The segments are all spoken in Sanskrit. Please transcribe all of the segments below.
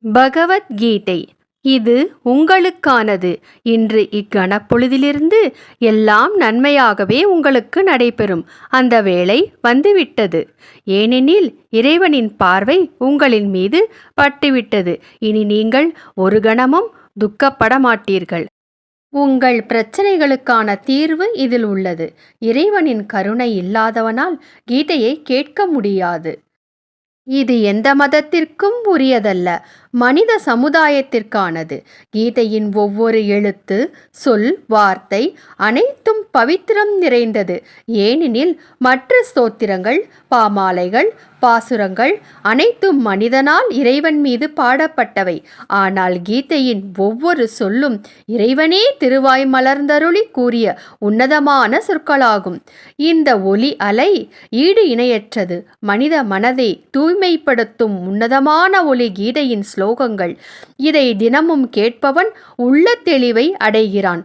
பகவத்கீதை இது உங்களுக்கானது. இன்று இக்கணப்பொழுதிலிருந்து எல்லாம் நன்மையாகவே உங்களுக்கு நடைபெறும் அந்த வேளை வந்துவிட்டது. ஏனெனில் இறைவனின் பார்வை உங்களின் மீது பட்டுவிட்டது. இனி நீங்கள் ஒரு கணமும் துக்கப்பட மாட்டீர்கள். உங்கள் பிரச்சனைகளுக்கான தீர்வு இதில் உள்ளது. இறைவனின் கருணை இல்லாதவனால் கீதையை கேட்க முடியாது. இது எந்த மதத்திற்கும் உரியதல்ல, மனித சமுதாயத்திற்கானது. கீதையின் ஒவ்வொரு எழுத்து, சொல், வார்த்தை அனைத்தும் பவித்திரம் நிறைந்தது. ஏனெனில் மற்ற ஸ்தோத்திரங்கள், பாமாலைகள், பாசுரங்கள் அனைத்தும் மனிதனால் இறைவன் மீது பாடப்பட்டவை. ஆனால் கீதையின் ஒவ்வொரு சொல்லும் இறைவனே திருவாய் மலர்ந்தருளி கூறிய உன்னதமான சொற்களாகும். இந்த ஒலி அலை ஈடு இணையற்றது. மனித மனதை தூய்மைப்படுத்தும் உன்னதமான ஒலி கீதையின் ஸ்லோகங்கள். இதை தினமும் கேட்பவன் உள்ள தெளிவை அடைகிறான்,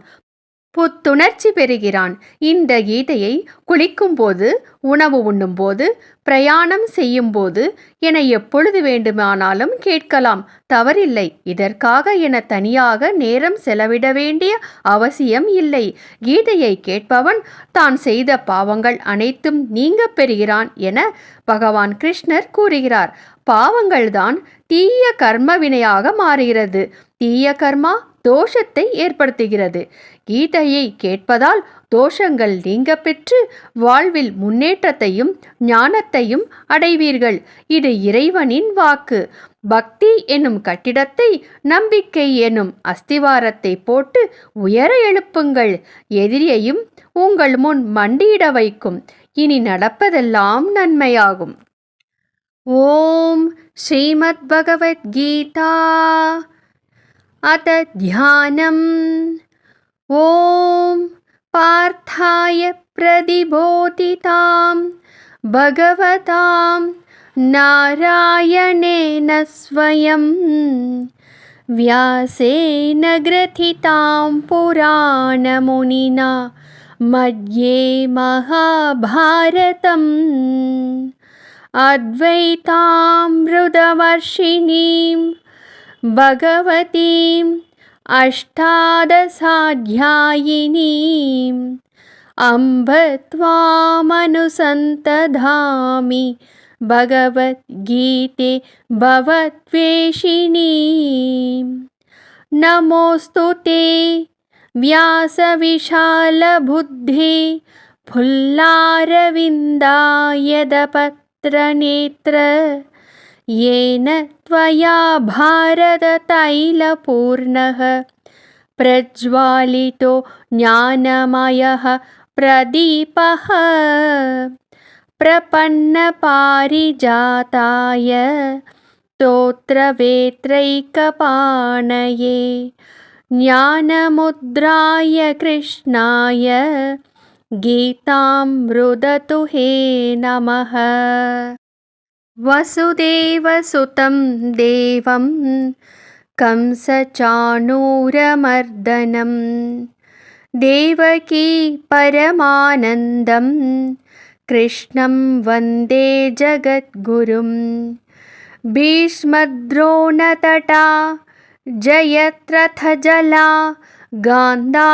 புத்துணர்ச்சி பெறுகிறான். இந்த கீதையை குளிக்கும்போது, உணவு உண்ணும்போது, பிரயாணம் செய்யும்போது என எப்பொழுது வேண்டுமானாலும் கேட்கலாம், தவறில்லை. இதற்காக என தனியாக நேரம் செலவிட வேண்டிய அவசியம் இல்லை. கீதையை கேட்பவன் தான் செய்த பாவங்கள் அனைத்தும் நீங்க பெறுகிறான் என பகவான் கிருஷ்ணர் கூறுகிறார். பாவங்கள்தான் தீய கர்ம வினையாக மாறுகிறது. தீய கர்மா தோஷத்தை ஏற்படுத்துகிறது. கீதையை கேட்பதால் தோஷங்கள் நீங்க பெற்று வாழ்வில் முன்னேற்றத்தையும் ஞானத்தையும் அடைவீர்கள். இது இறைவனின் வாக்கு. பக்தி எனும் கட்டிடத்தை நம்பிக்கை எனும் அஸ்திவாரத்தை போட்டு உயர எழுப்புங்கள். எதிரியையும் உங்கள் முன் மண்டியிட வைக்கும். இனி நடப்பதெல்லாம் நன்மையாகும். ஓம் ஸ்ரீமத் பகவத்கீதா அத தியானம். ஓம் பார்த்தாய பிரதிபோதிதாம் பகவதாம் நாராயணேன ஸ்வயம் வியாசேன கிரதிதாம் புராணமுனினா மத்யே மகாபாரதம் அத்வைதாம்ருதவர்ஷிணீம் பகவதீம் அஷ்டாதசாத்யாயினீம் அம்ப த்வாமனுசந்ததாமி பகவத்கீதே பவத்வேஷிணீம். நமோஸ்து தே வியாசவிசாலபுத்தே புல்லாரவிந்தாயதபத்ரநேத்ர येन त्वया भारततैलपूर्णः प्रज्वालितो ज्ञानमयः प्रदीपः प्रपन्नपारिजाताय स्तोत्रवेत्रैकपाणये ज्ञानमुद्राय कृष्णाय गीतामृततु हे नमः. वसुदेवसुतं देवं कंसचाणूरमर्दनं देवकी परमानन्दं कृष्णं वन्दे जगद्गुरुं. भीष्मद्रोणतटा जयद्रथजला गान्धारनीलोत्पला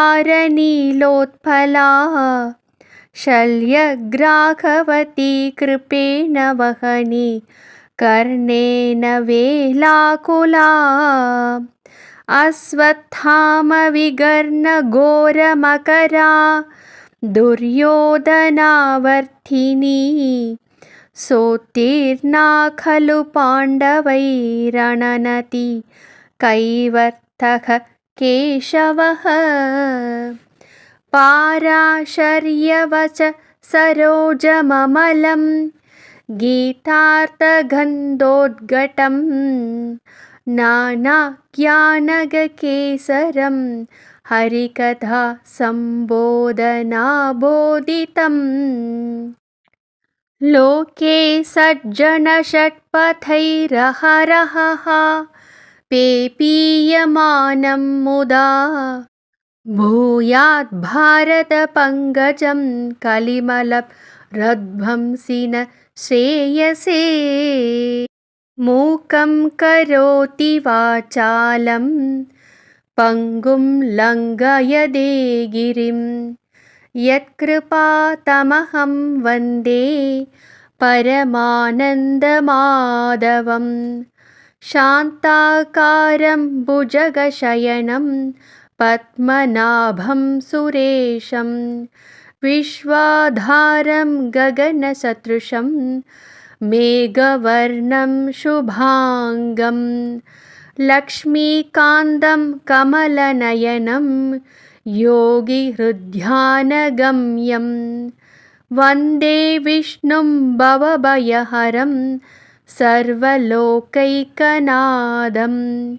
शल्यग्राहवती कृपेण वहनी कर्णेन वेलाकुला अश्वत्थामविगर्णघोरमकरा दुर्योधनावर्थिनी सोत्तीर्णा खलु पाण्डवैरणनति कैवर्तः केशवः. पाराशर्यवच सरोजममलं गीतार्थगन्धोद्घटं नानाज्ञानगकेसरं हरिकथा सम्बोधनाबोधितं. लोके सज्जनषट्पथैरहरहः पेपीयमानं मुदा भूयात् भारतपङ्कजं कलिमलरध्वंसिन श्रेयसे. मूकं करोति वाचालं पङ्गुं लङ्घयते गिरिं यत्कृपातमहं वन्दे परमानन्दमाधवं शान्ताकारं भुजगशयनं पद्मनाभं सुरेशं विश्वाधारं गगनसदृशं मेघवर्णं शुभाङ्गं लक्ष्मीकान्तं कमलनयनं योगिहृद्ध्यानगम्यं वन्दे विष्णुं भवभयहरं सर्वलोकैकनाथं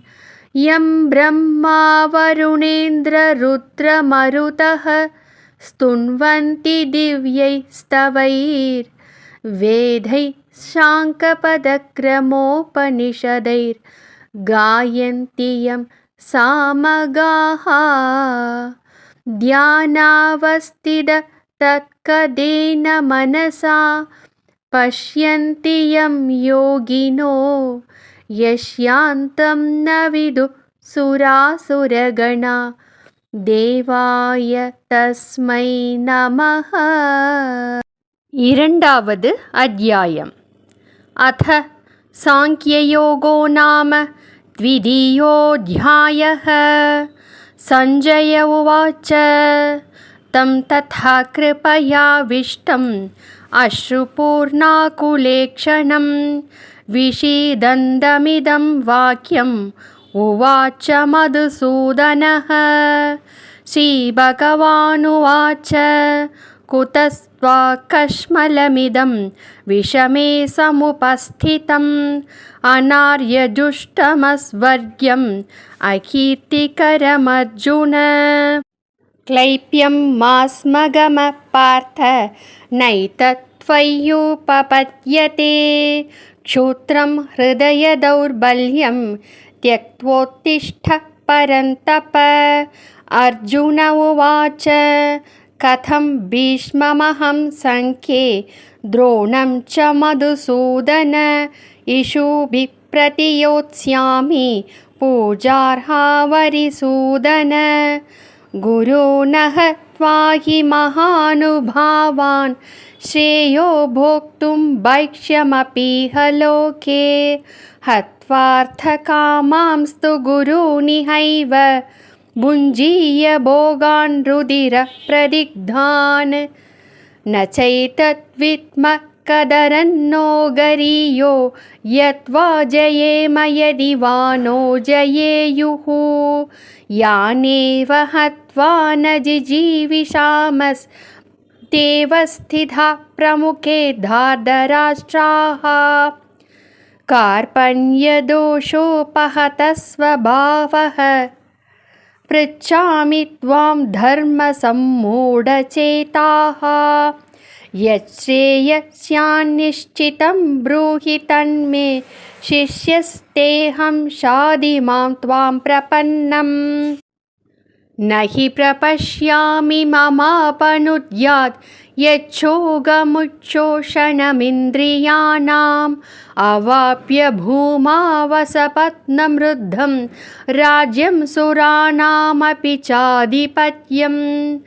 यं ब्रह्मा वरुणेन्द्ररुद्रमरुतः स्तुन्वन्ति दिव्यैस्तवैर्वेदैः शाङ्कपदक्रमोपनिषदैर्गायन्ति यं सामगाः ध्यानावस्थिततत्कदेन मनसा पश्यन्ति यं योगिनो यस्यान्तं न विदुः सुरासुरगणा देवाय तस्मै नमः। இரண்டாவது அத்தியாயம். अथ सांख्ययोगो नाम द्वितीयोऽध्यायः. सञ्जय उवाच तं तथा कृपयाविष्टम् अश्रुपूर्णाकुलेक्षणं विषीदन्तमिदं वाक्यम् उवाच मधुसूदनः. श्रीभगवानुवाच कुतस्त्वाकश्मलमिदं विषमे समुपस्थितम् अनार्यजुष्टमस्वर्ग्यम् अकीर्तिकरमर्जुन. क्लैप्यं मास्मगम पार्थ नैतत्त्वय्युपपद्यते क्षुत्रं हृदयदौर्बल्यं त्यक्त्वोत्तिष्ठ परन्तप. अर्जुन उवाच कथं भीष्ममहं सङ्ख्ये द्रोणं च मधुसूदन इषुभिः प्रतियोत्स्यामि पूजार्हा वरिसूदन. गुरून् हत्वा हि महानुभावान् श्रेयो भोक्तुं भैक्ष्यमपीह लोके हत्वार्थकामांस्तु गुरूनिहैव भुञ्जीय भोगान् रुधिरप्रदिग्धान्. न चैतद्विद्मः कदरन्नो गरीयो यत्वा जयेम यदि वा नो जयेयुः. यानेव हत्वा न जिजीविषामस्तेव स्थिता प्रमुखे धार्तराष्ट्राः. कार्पण्यदोषोपहतः स्वभावः पृच्छामि त्वां धर्मसम्मूढचेताः. यच्छ्रेयस्यान्निश्चितं ब्रूहि तन्मे शिष्यस्तेऽहं शाधि मां त्वां प्रपन्नम्. न हि प्रपश्यामि ममापनुद्यात् यच्छोगमुच्छोषणमिन्द्रियाणाम् अवाप्य भूमावसपत्नमृद्धं राज्यं सुराणामपि चाधिपत्यम्.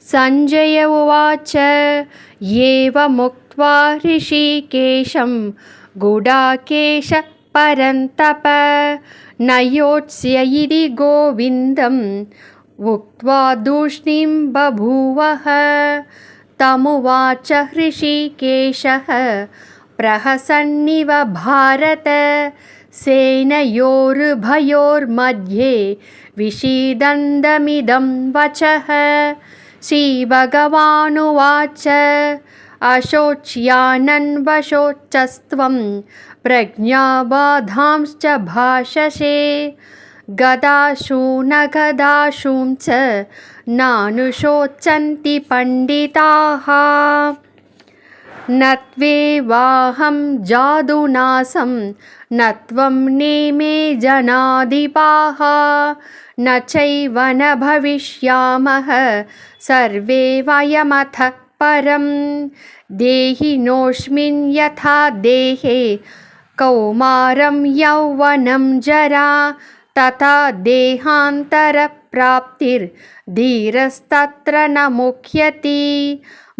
सञ्जय उवाच एवमुक्त्वा ऋषिकेशं गुडाकेश परन्तप न योत्स्य इति गोविन्दम् उक्त्वा तूष्णीं बभूवः. तमुवाच ऋषिकेशः प्रहसन्निव भारत सेनयोरुभयोर्मध्ये विषीदन्तमिदं वचः. श्रीभगवानुवाच अशोच्यानन्वशोचस्त्वं प्रज्ञाबाधांश्च भाषसे गदाशु न गदाशुं च नानुशोचन्ति पण्डिताः. न त्वेवाहं जादुनासं न त्वं नेमे जनाधिपाः न चैव न भविष्यामः सर्वे वयमथ परं. देहिनोऽस्मिन् यथा देहे कौमारं यौवनं जरा तथा देहान्तरप्राप्तिर्धीरस्तत्र न मुह्यति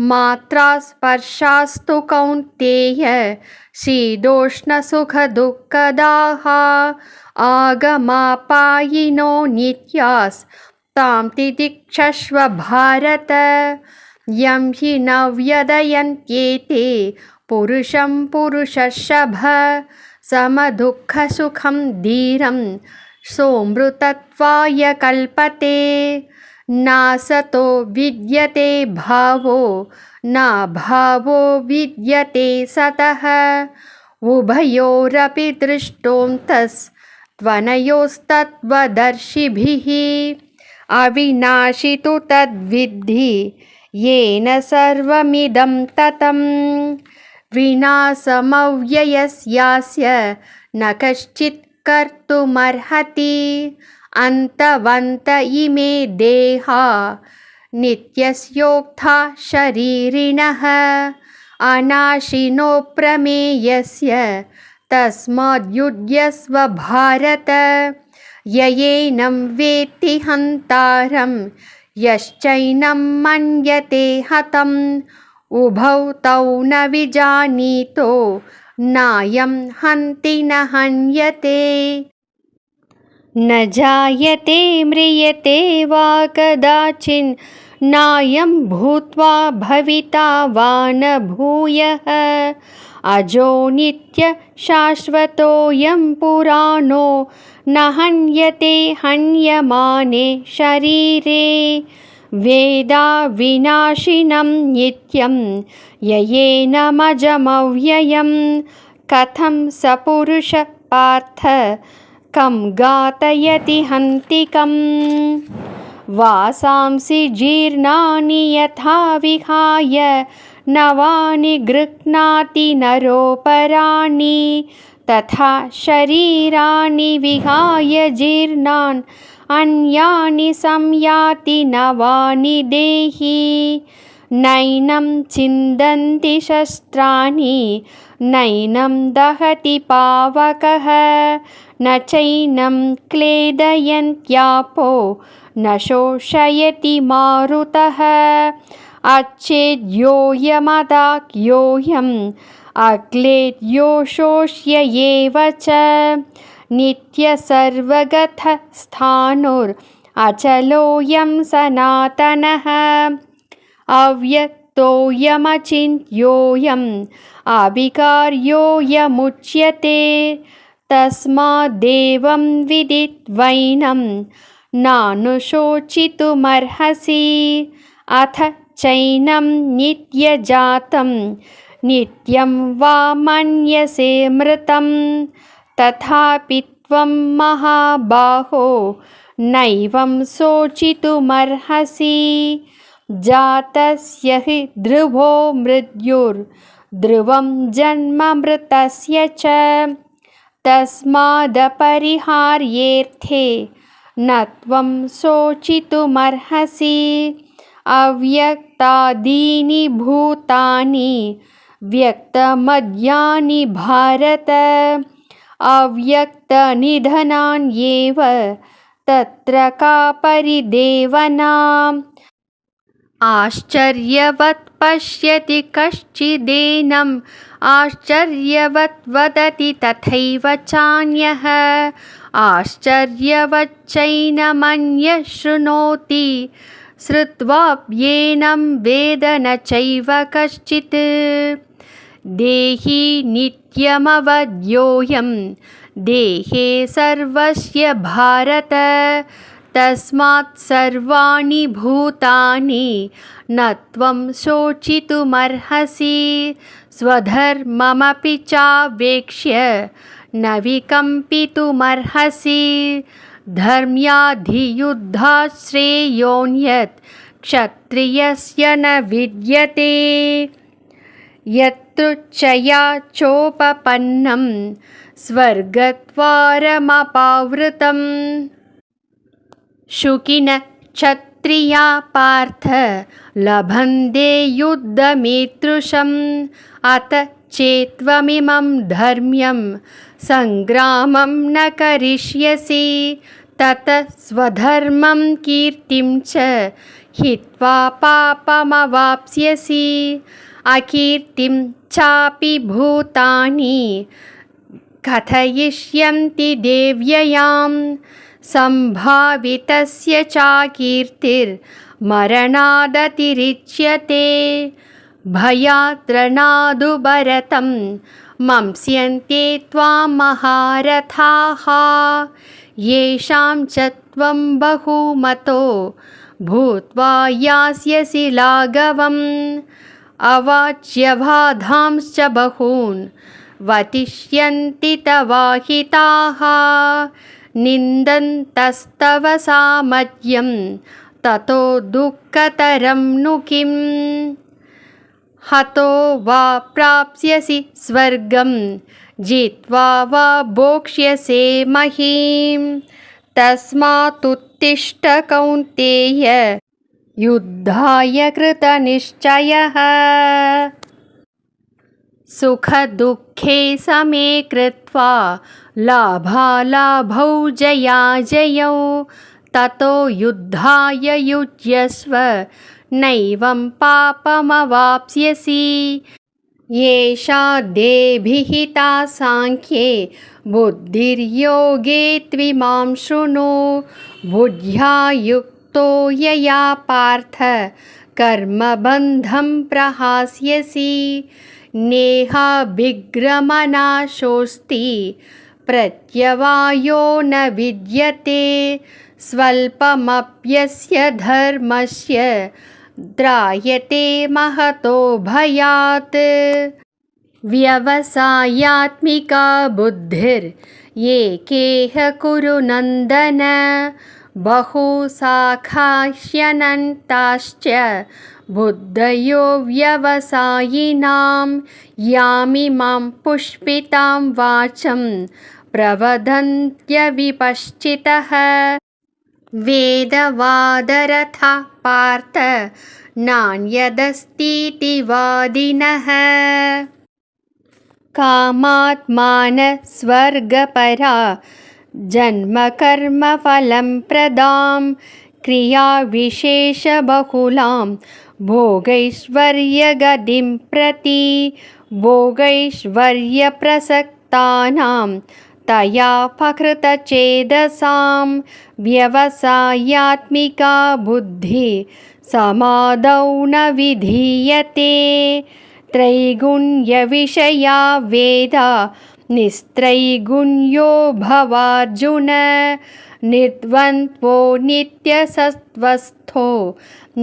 मात्रा स्पर्शास्तु कौन्तेय शीतोष्णसुखदुःखदाः आगमापायिनो नित्यास्तां तितिक्षस्व भारत यं हि न व्यदयन्त्येते पुरुषं पुरुषर्षभ समदुःखसुखं धीरं सोऽमृतत्वाय कल्पते नासतो विद्यते भावो न भावो विद्यते सतः उभयोरपि दृष्टोऽन्तस्त्वनयोस्तत्त्वदर्शिभिः अविनाशि तु तद्विद्धि येन सर्वमिदं ततं विनाशमव्ययस्यास्य न कश्चित् कर्तुमर्हति अन्तवन्त इमे देहा नित्यस्योक्था शरीरिणः अनाशिनो प्रमेयस्य तस्माद्युध्यस्व भारत ययेनं वेत्ति हन्तारं यश्चैनं मन्यते हतम् उभौ तौ न विजानीतो नायं हन्ति न हन्यते न जायते म्रियते वा कदाचिन् नायं भूत्वा भविता वा न भूयः अजो नित्य शाश्वतोऽयं पुराणो न हन्यते हन्यमाने शरीरे वेदा विनाशिनं नित्यं ययेनमजमव्ययं कथं स पुरुष पार्थ कं घातयति हन्तिकम् वासांसि जीर्णानि यथा विहाय नवानि गृह्णाति नरोपराणि तथा शरीराणि विहाय जीर्णान् अन्यानि संयाति नवानि देहि नैनं छिन्दन्ति शस्त्राणि नैनं दहति पावकः न चैनं क्लेदयन्त्यापो न शोषयति मारुतः अच्छेद्योऽयमदाख्योऽयम् अक्लेद्यो शोष्य एव च नित्यसर्वगतस्थाणुरचलोऽयं सनातनः अव्यक्तोऽयमचिन्त्योऽयम् अविकार्योऽयमुच्यते तस्मादेवं विदित्वैनं नानुशोचितुमर्हसि अथ चैनं नित्यजातं नित्यं वा मन्यसे मृतं तथापि त्वं महाबाहो नैवं शोचितुमर्हसि जातस्य हि ध्रुवो मृत्युर्ध्रुवं जन्म मृतस्य च तस्मादपरिहार्येऽर्थे न त्वं शोचितुमर्हसि अव्यक्तादीनि भूतानि व्यक्तमद्यानि भारत अव्यक्तनिधनान्येव तत्र का परिदेवना आश्चर्यवत् पश्यति कश्चिदेनम् आश्चर्यवत् वदति तथैव चान्यः आश्चर्यवच्चैनमन्यः शृणोति श्रुत्वाप्येनं वेद न चैव कश्चित् देहि नित्यमवध्योऽयं देहे सर्वस्य भारत तस्मात् सर्वाणि भूतानि न त्वं शोचितुमर्हसि स्वधर्ममपि चावेक्ष्य न विकम्पितुमर्हसि धर्म्याधियुद्धात् श्रेयोऽन्यत् क्षत्रियस्य न विद्यते यत्रुच्चया चोपपन्नं स्वर्गद्वारमपावृतम् शुकिनः क्षत्रिया पार्थ लभन्ते युद्धमीदृशम् अत चेत्त्वमिमं धर्म्यं सङ्ग्रामं न करिष्यसि ततः स्वधर्मं कीर्तिं च हित्वा पापमवाप्स्यसि अकीर्तिं चापि भूतानि कथयिष्यन्ति देव्ययां सम्भावितस्य चाकीर्तिर्मरणादतिरिच्यते भयाद्रणादुभरतं मंस्यन्ते त्वां महारथाः येषां च त्वं बहुमतो भूत्वा यास्यसि लाघवम् अवाच्यबाधांश्च बहून् वतिष्यन्ति तवाहिताः निन्दन्तस्तव सामर्थ्यं ततो दुःखतरं नु किम् हतो वा प्राप्स्यसि स्वर्गं जित्वा वा भोक्ष्यसे महीम् तस्मात्तुत्तिष्ठ कौन्तेय युद्धाय कृतनिश्चयः सुखदुःखे समे कृत्वा लाभालाभौ जयाजयौ ततो युद्धाय युज्यस्व नैवं पापमवाप्स्यसि येषा देभिहिता साङ्ख्ये बुद्धिर्योगे त्विमां शृणु बुद्ध्या युक्तो यया पार्थ कर्मबन्धं प्रहास्यसि नेहाभिग्रमनाशोऽस्ति प्रत्यवायो न विद्यते स्वल्पमप्यस्य धर्मस्य त्रायते महतो भयात् व्यवसायात्मिका बुद्धिर्येकेह कुरु नन्दन बहुशाखाह्यनन्ताश्च बुद्धयो व्यवसायिनां यामिमां पुष्पितां वाचं प्रवदन्त्यविपश्चितः वेदवादरथा पार्थ नान्यदस्तीति वादिनः कामात्मानस्वर्गपरा जन्मकर्मफलं प्रदां क्रियाविशेषबहुलां भोगैश्वर्यगतिं प्रति भोगैश्वर्यप्रसक्तानां तयापकृतचेदसां व्यवसायात्मिका बुद्धिः समादौ न विधीयते त्रैगुण्यविषया वेदा निस्त्रैगुण्यो भवार्जुन निर्द्वन्द्वो नित्यसत्त्वस्थो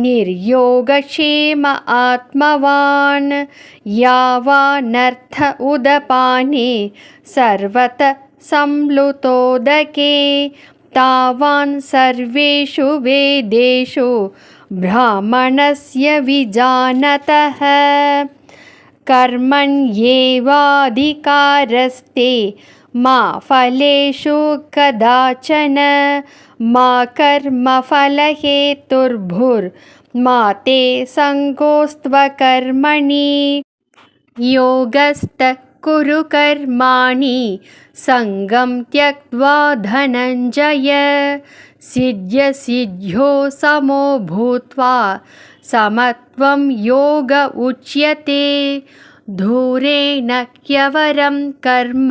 निर्योगक्षेम आत्मवान् यावानर्थ उदपाने सर्वतः संप्लुतोदके तावान् सर्वेषु वेदेषु ब्राह्मणस्य विजानतः कर्मण्येवाधिकारस्ते मा फलेषु कदाचन मा कर्मफलहेतुर्भुर्मा ते सङ्गोऽस्त्वकर्मणि योगस्थः कुरु कर्माणि सङ्गं त्यक्त्वा धनञ्जय सिद्ध्यसिद्ध्यो समो भूत्वा समत्वं योग उच्यते धूरेण ह्यवरं कर्म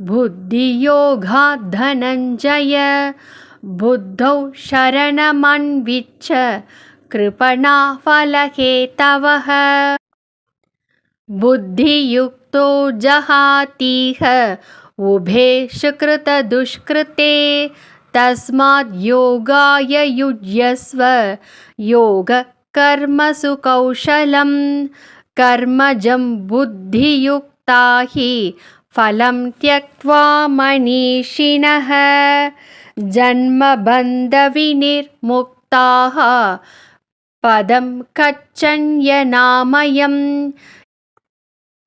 बुद्धियोगात् धनञ्जय बुद्धौ शरणमन्विच्छ कृपणाफलहेतवः बुद्धियुक्तो जहातीह उभे सुकृतदुष्कृते तस्माद् योगाय युज्यस्व योगकर्मसु कौशलं कर्मजं बुद्धियुक्ता हि फलं त्यक्त्वा मनीषिणः जन्मबन्धविनिर्मुक्ताः पदं गच्छन्यनामयम्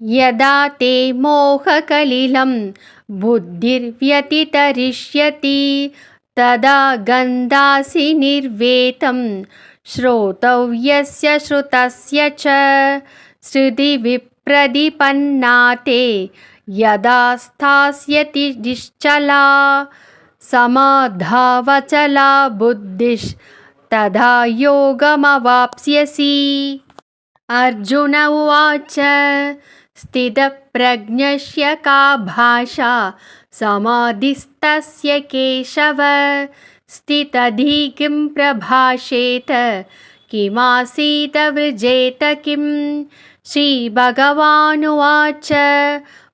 यदा ते मोहकलिलं बुद्धिर्व्यतितरिष्यति तदा गन्धासि निर्वेतं श्रोतव्यस्य श्रुतस्य च श्रुतिविप्रतिपन्ना प्रतिपन्ना ते यदा स्थास्यति निश्चला समाधावचला बुद्धिस्तदा योगमवाप्स्यसि। अर्जुन उवाच स्थितप्रज्ञस्य का भाषा समाधिस्तस्य केशव स्थितधि किं प्रभाषेत किमासीत वृजेत किं। श्रीभगवानुवाच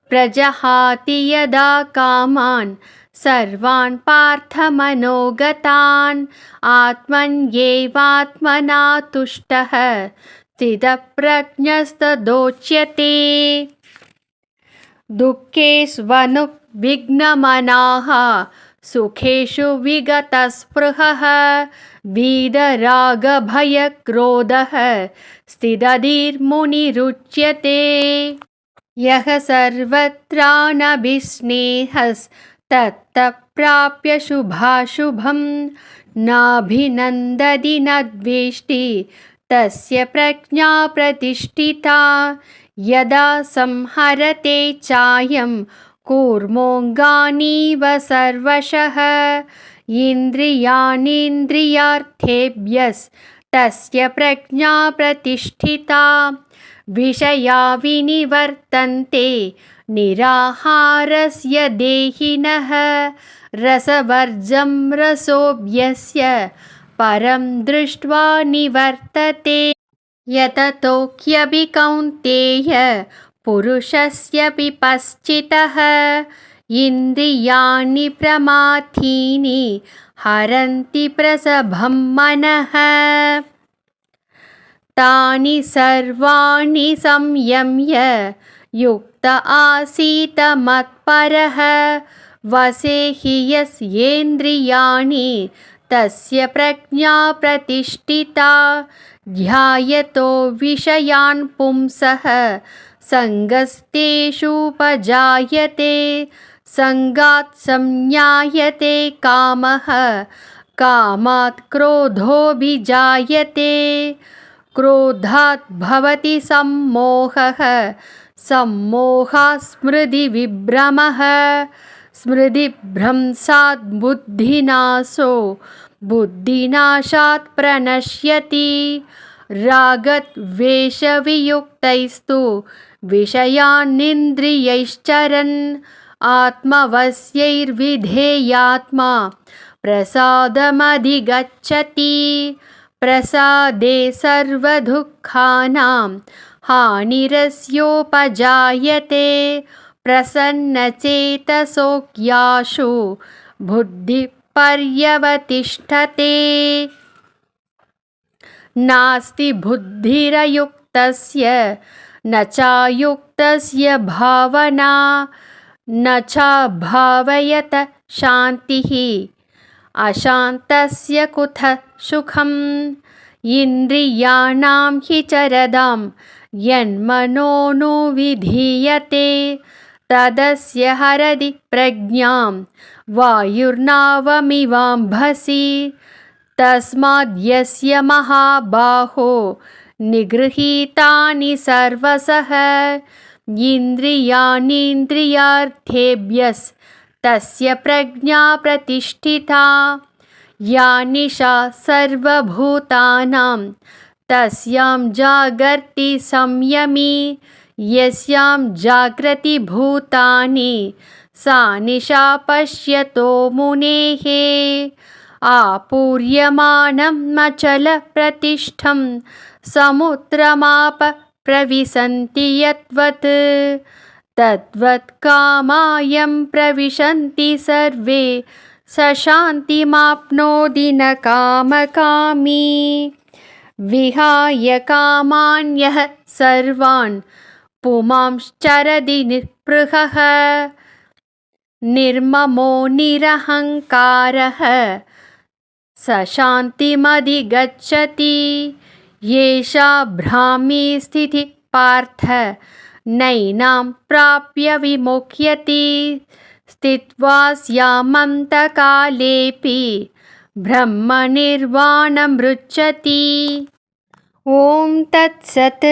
प्रजहाति यदा कामान् सर्वान् पार्थमनोगतान् आत्मन्येवात्मना तुष्टः स्थितप्रज्ञस्तदोच्यते। दुःखेष्वनुविघ्नमनाः सुखेषु विगतस्पृहः वीतरागभयक्रोधः स्थितधीर्मुनिरुच्यते। यः सर्वत्रानभिस्नेहस्तत्तः प्राप्य शुभाशुभं नाभिनन्दति न द्वेष्टि तस्य प्रज्ञा प्रतिष्ठिता। यदा संहरते चायं कूर्मोऽङ्गानीव सर्वशः इन्द्रियाणीन्द्रियार्थेभ्यस्तस्य प्रज्ञा प्रतिष्ठिता। विषया विनिवर्तन्ते निराहारस्य देहिनः रसवर्जं रसोऽभ्यस्य परं दृष्ट्वा निवर्तते। यततोऽख्यपि कौन्तेय पुरुषस्यपि पश्चितः इन्द्रियाणि प्रमाथीनि हरन्ति प्रसभं मनः। तानि सर्वाणि संयम्य युक्त आसीत मत्परः वसे हि यस्येन्द्रियाणि तस्य प्रज्ञा प्रतिष्ठिता। ध्यायतो विषयान् पुंसः सङ्गस्तेषुपजायते सङ्गात् संज्ञायते कामः कामात् क्रोधोऽभिजायते क्रोधात् भवति सम्मोहः सम्मोहात् स्मृतिविभ्रमः स्मृतिभ्रंशात् बुद्धिनाशो बुद्धिनाशात् प्रणश्यति। रागद्वेषवियुक्तैस्तु विषयानिन्द्रियैश्चरन् आत्मवश्यैर्विधेयात्मा प्रसादमधिगच्छति। प्रसादे सर्वदुःखानां हानिरस्योपजायते प्रसन्नचेतसोऽख्याशु बुद्धिपर्यवतिष्ठते। नास्ति बुद्धिरयुक्तस्य न चायुक्तस्य भावना न चाभावयत शान्तिः अशान्तस्य कुतः सुखम्। इन्द्रियाणां हि चरदां यन्मनोनुविधीयते तदस्य हरति प्रज्ञां वायुर्नावमिवाम्भसि। तस्माद्यस्य महाबाहो निगृहीतानि सर्वशः इन्द्रियाणीन्द्रियार्थेभ्यस्तस्य प्रज्ञा प्रतिष्ठिता। या निशा सर्वभूतानां तस्यां जागर्ति संयमी यस्यां जाग्रति भूतानि सा निशा पश्यतो मुनेः। आपूर्यमानं मचलप्रतिष्ठं समुद्रमाप प्रविशन्ति यद्वत् तद्वत् कामायं प्रविशन्ति सर्वे स शान्तिमाप्नोति न कामकामी। विहाय कामान्यः सर्वान् पुमांश्चरति निःस्पृहः निर्ममो निरहङ्कारः स शान्तिमधिगच्छति। येषा ब्राह्मी स्थितिः पार्थ नैनां प्राप्य विमुह्यति। स्थित्वा स्यामन्तकालेऽपि ब्रह्मनिर्वाणमृच्छति। ॐ तत्सत्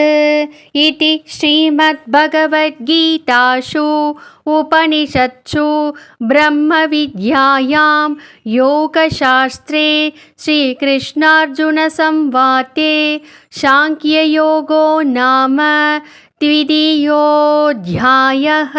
इति श्रीमद्भगवद्गीतासु उपनिषत्सु ब्रह्मविद्यायां योगशास्त्रे श्रीकृष्णार्जुनसंवादे साङ्ख्ययोगो नाम द्वितीयोऽध्यायः।